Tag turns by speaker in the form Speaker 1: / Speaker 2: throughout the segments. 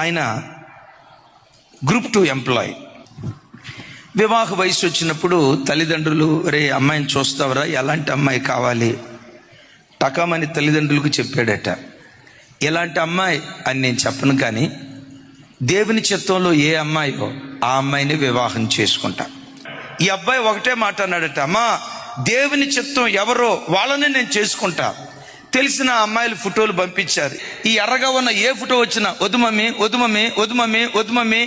Speaker 1: ఆయన group 2 employee. వివాహ వయసు వచ్చినప్పుడు తల్లిదండ్రులు, రే అమ్మాయిని చూస్తావరా, ఎలాంటి అమ్మాయి కావాలి టకామని తల్లిదండ్రులకు చెప్పాడట. ఎలాంటి అమ్మాయి అని నేను చెప్పను, కానీ దేవుని చిత్తంలో ఏ అమ్మాయో ఆ అమ్మాయిని వివాహం చేసుకుంటా. ఈ అబ్బాయి ఒకటే మాట అన్నాడట, అమ్మా దేవుని చిత్తం ఎవరో వాళ్ళని నేను చేసుకుంటా. తెలిసిన అమ్మాయిల ఫోటోలు పంపించారు. ఈ ఎర్రగా ఉన్న ఏ ఫోటో వచ్చినా వద్దు మమ్మీ, వద్దు మమ్మీ, వద్దు మమ్మీ, వద్దు మమ్మీ,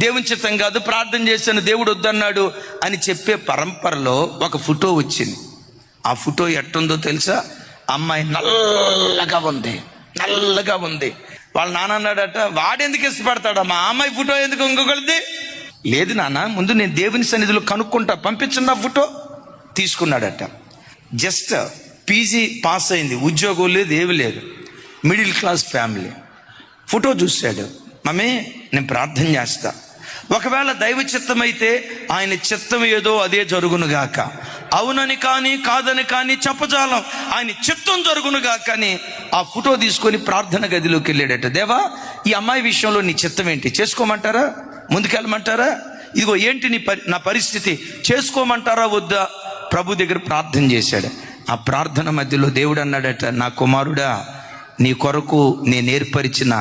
Speaker 1: దేవుని చిత్తం కాదు, ప్రార్థన చేశాను, దేవుడు వద్దన్నాడు అని చెప్పే పరంపరలో ఒక ఫోటో వచ్చింది. ఆ ఫోటో ఎట్టుందో తెలుసా? అమ్మాయి నల్లగా ఉంది, నల్లగా ఉంది. వాళ్ళ నాన్న అన్నాడట, వాడెందుకు ఇష్టపడతాడా, మా అమ్మాయి ఫోటో ఎందుకు ఇంకొకరిది? లేదు నాన్న, ముందు నేను దేవుని సన్నిధిలో కనుక్కుంటా, పంపించండి ఆ ఫోటో. తీసుకున్నాడట. జస్ట్ పీజీ పాస్ అయింది, ఉద్యోగం లేదు, ఏమి లేదు, మిడిల్ క్లాస్ ఫ్యామిలీ. ఫోటో చూశాడు. మమ్మీ నేను ప్రార్థన చేస్తా, ఒకవేళ దైవ చిత్తం అయితే ఆయన చిత్తం ఏదో అదే జరుగునుగాక, అవునని కానీ కాదని కానీ చెప్పజాలం, ఆయన చిత్తం జరుగునుగాక అని ఆ ఫోటో తీసుకొని ప్రార్థన గదిలోకి వెళ్ళాడట. దేవా, ఈ అమ్మాయి విషయంలో నీ చిత్తం ఏంటి, చేసుకోమంటారా, ముందుకెళ్ళమంటారా, ఇదిగో ఏంటి నా పరిస్థితి, చేసుకోమంటారా వద్దా? ప్రభు దగ్గర ప్రార్థన చేశాడు. ఆ ప్రార్థన మధ్యలో దేవుడు అన్నాడట, నా కుమారుడా, నీ కొరకు నేను ఏర్పరిచిన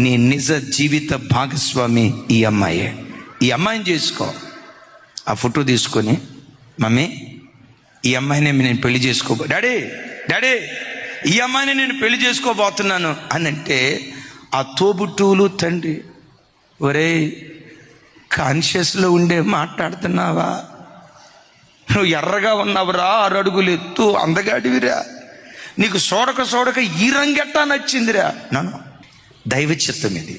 Speaker 1: నీ నిజ జీవిత భాగస్వామి ఈ అమ్మాయే, ఈ అమ్మాయిని చేసుకో. ఆ ఫోటో తీసుకొని, మమ్మీ ఈ అమ్మాయిని నేను పెళ్లి డాడీ డాడీ ఈ అమ్మాయిని నేను పెళ్లి చేసుకోబోతున్నాను అని అంటే, ఆ తోబుట్టువులు తండ్రి, ఒరే కాన్షియస్లో ఉండే మాట్లాడుతున్నావా, నువ్వు ఎర్రగా ఉన్నావురా, 6 అడుగులు ఎత్తు, అందగాడివిరా, నీకు సోడక ఈ రంగెట్టా నచ్చిందిరా. నన్ను దైవ చిత్తం ఇది,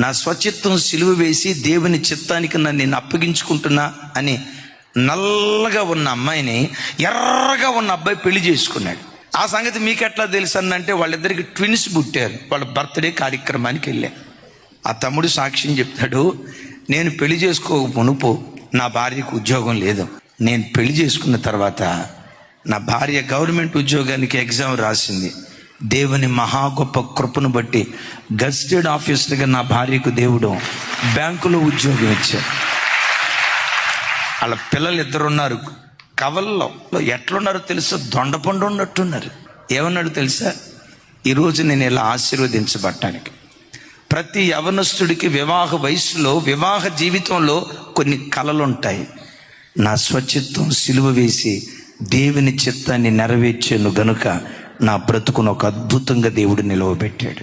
Speaker 1: నా స్వచిత్తం సిలువ వేసి దేవుని చిత్తానికి నన్ను అప్పగించుకుంటున్నా అని నల్లగా ఉన్న అమ్మాయిని ఎర్రగా ఉన్న అబ్బాయి పెళ్లి చేసుకున్నాడు. ఆ సంగతి మీకు ఎట్లా తెలుసు అన్నంటే, వాళ్ళిద్దరికి ట్విన్స్ పుట్టారు. వాళ్ళ బర్త్డే కార్యక్రమానికి వెళ్ళారు. ఆ తమ్ముడు సాక్ష్యం చెప్తాడు, నేను పెళ్లి చేసుకోక మునుపు నా భార్యకు ఉద్యోగం లేదు, నేను పెళ్లి చేసుకున్న తర్వాత నా భార్య గవర్నమెంట్ ఉద్యోగానికి ఎగ్జామ్ రాసింది. దేవుని మహా గొప్ప కృపను బట్టి గజిటెడ్ ఆఫీసర్గా నా భార్యకు దేవుడు బ్యాంకులో ఉద్యోగం ఇచ్చాడు. వాళ్ళ పిల్లలు 2 ఉన్నారు, కవల్లో ఎట్లున్నారో తెలుసా, దొండపండు ఉన్నట్టున్నారు. ఏమన్నాడు తెలుసా, ఈరోజు నేను ఇలా ఆశీర్వదించబడటానికి. ప్రతి యవనస్తుడికి వివాహ వయసులో, వివాహ జీవితంలో కొన్ని కలలు ఉంటాయి. నా స్వచిత్తం సిలువ వేసి దేవుని చిత్తాన్ని నెరవేర్చాను గనుక నా బ్రతుకును ఒక అద్భుతంగా దేవుడు నిలవబెట్టాడు.